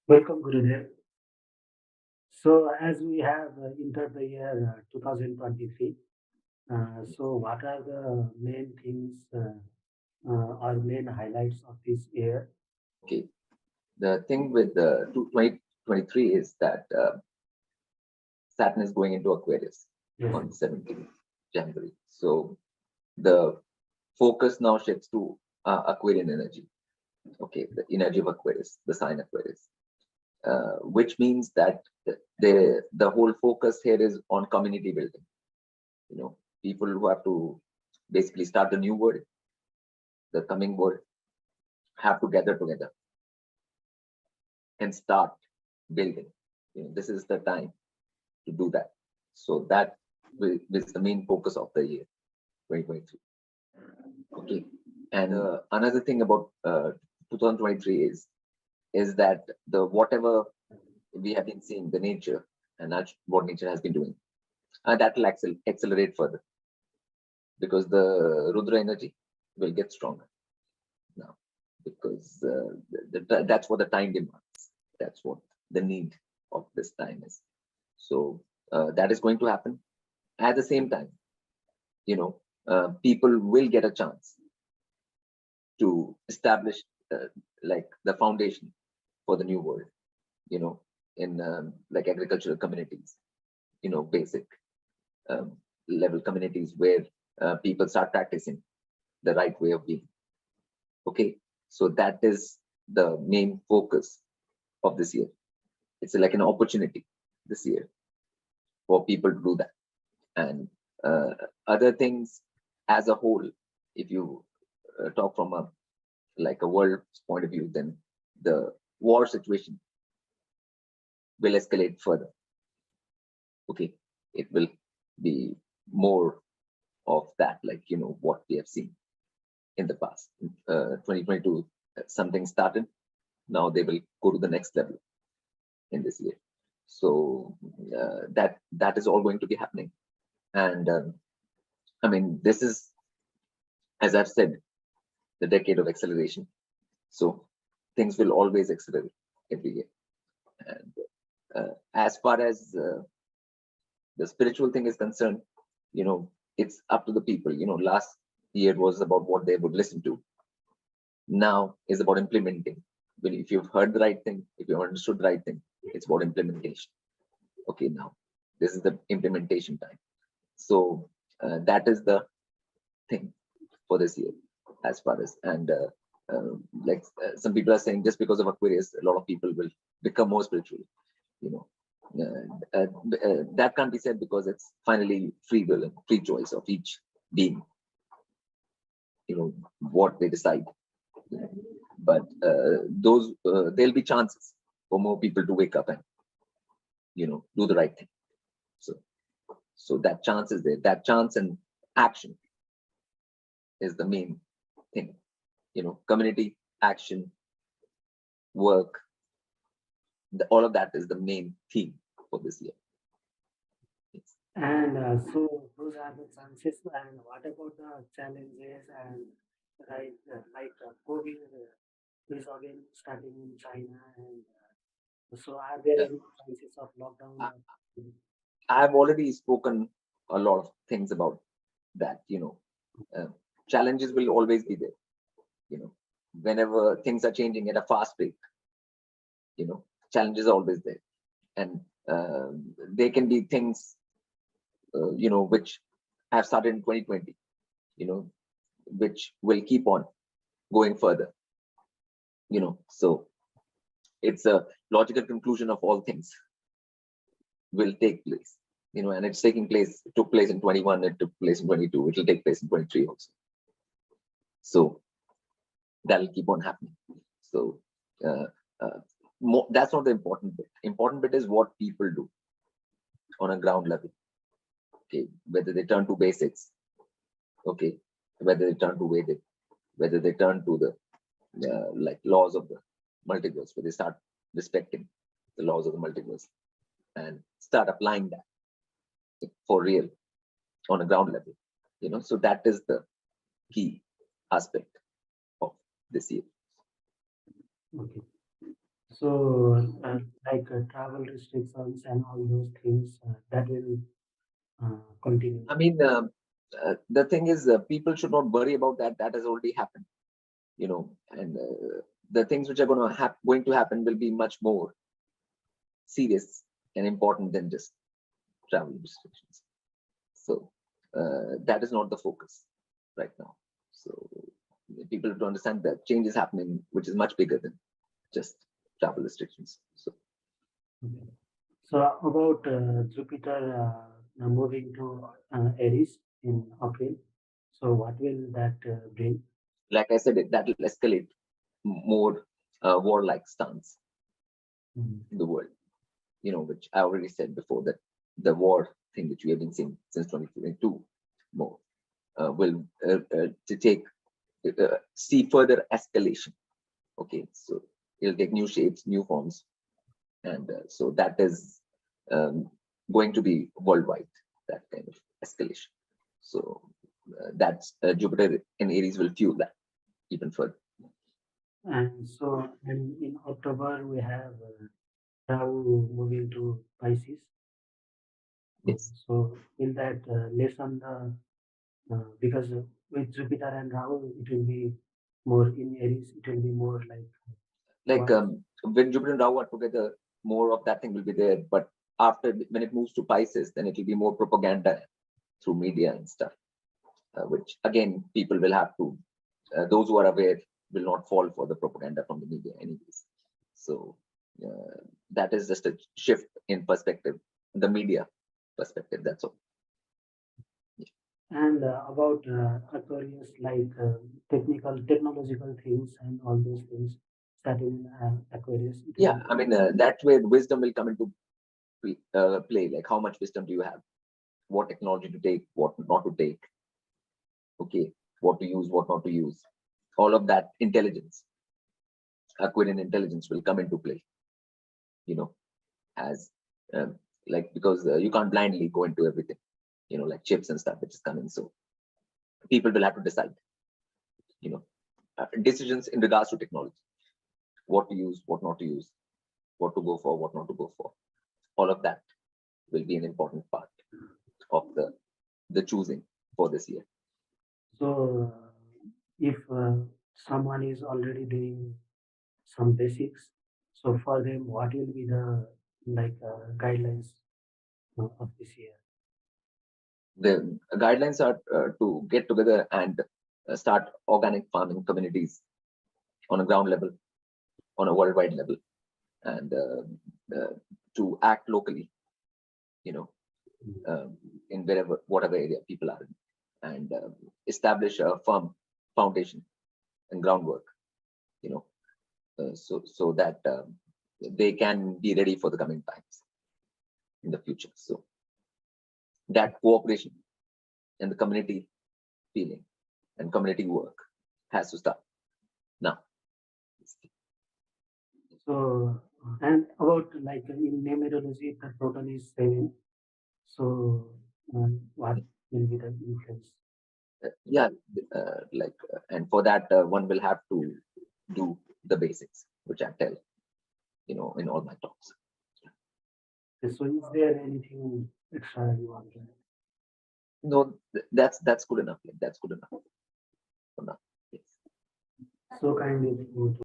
Welcome, Gurudev. So, as we have entered the year 2023, so what are the main things or main highlights of this year? Okay, the thing with the 2023 is that Saturn is going into Aquarius Yes. on 17th January. So the focus now shifts to Aquarian energy. Okay, the energy of Aquarius, the sign Aquarius, which means that the whole focus here is on community building. You know, people who have to basically start the new world, the coming world, have to gather together and start building. You know, this is the time to do that. So that is the main focus of the year 2023. Okay, and another thing about 2023 is that the whatever we have been seeing, the nature, and that's what nature has been doing, and that will accelerate further, because the Rudra energy will get stronger now, because that's what the time demands. That's what the need of this time is. So that is going to happen. At the same time, you know, people will get a chance to establish like the foundation for the new world, you know, in like agricultural communities, you know, basic level communities where people start practicing the right way of being. Okay, so that is the main focus of this year. It's like an opportunity this year for people to do that. And other things as a whole, if you talk from a like a world point of view, then the war situation will escalate further. Okay, it will be more of that, like, you know, what we have seen in the past. 2022, something started. Now they will go to the next level in this year. So that is all going to be happening. And I mean, this is, as I've said, the decade of acceleration. So things will always accelerate every year. And as far as the spiritual thing is concerned, you know, it's up to the people. You know, last year was about what they would listen to. Now is about implementing. But if you've heard the right thing, if you understood the right thing, it's about implementation. Okay, now this is the implementation time. So that is the thing for this year, as far as, and like some people are saying, just because of Aquarius, a lot of people will become more spiritual. You know, that can't be said, because it's finally free will and free choice of each being. You know what they decide. You know? But those there'll be chances for more people to wake up and, you know, do the right thing. So that chance is there. That chance and action is the main thing. You know, community, action, work, all of that is the main theme for this year. Yes. And so, those are the chances. And what about the challenges and like COVID is again starting in China, and so are there any chances of lockdown? I've already spoken a lot of things about that. You know, challenges will always be there. You know, whenever things are changing at a fast rate, you know, challenges are always there. And they can be things, you know, which have started in 2020, you know, which will keep on going further, you know. So it's a logical conclusion of all things will take place, you know, and it's taking place. It took place in 21, it took place in 22, it will take place in 23 also. So that'll keep on happening. So that's not the important bit. Important bit is what people do on a ground level. Okay, whether they turn to basics, okay, whether they turn to Vedic, whether they turn to the like laws of the multiverse, where they start respecting the laws of the multiverse and start applying that for real on a ground level, you know. So that is the key aspect of this year. Okay. So, travel restrictions and all those things that will continue. I mean, the thing is, people should not worry about that. That has already happened, and the things which are going to happen will be much more serious and important than just travel restrictions. So that is not the focus right now. So people have to understand that change is happening, which is much bigger than just travel restrictions. So Okay. So about Jupiter moving to Aries in April. So what will that bring? like I said, that will escalate more warlike stance Mm. in the world, which I already said before, that the war thing which we have been seeing since 2022 more will to take see further escalation. Okay, so it'll take new shapes, new forms, and so that is going to be worldwide, that kind of escalation. So that's Jupiter in Aries will fuel that even further. And in October we have Rahu moving to Pisces. Yes. So will that lessen the because with Jupiter and Rahu it will be more in Aries. It will be more Like what? when Jupiter and Rahu are together, more of that thing will be there. But after, when it moves to Pisces, then it will be more propaganda through media and stuff, which again people will have to. Those who are aware will not fall for the propaganda from the media, anyways. So that is just a shift in perspective, the media perspective. That's all. And about Aquarius, technological things and all those things that in Aquarius. Yeah, I mean that's where wisdom will come into play. Like how much wisdom do you have? What technology to take? What not to take? Okay, what to use? What not to use? All of that intelligence, Aquarian intelligence, will come into play. As like, because you can't blindly go into everything. Like chips and stuff which is coming. So people will have to decide. Decisions in regards to technology, what to use, what not to use, what to go for, what not to go for. All of that will be an important part of the choosing for this year. So if someone is already doing some basics, so for them, what will be the guidelines of this year? The guidelines are to get together and start organic farming communities on a ground level, on a worldwide level, and to act locally, in whatever area people are in, and establish a firm foundation and groundwork, so that they can be ready for the coming times in the future. So that cooperation and the community feeling and community work has to start now. So and about in numerology, the total is 7. So what will be the influence? Yeah, and for that one will have to do the basics, which I tell, in all my talks. So is there anything extra you want to add? No, that's good enough. That's good enough for now. Yes. So kindly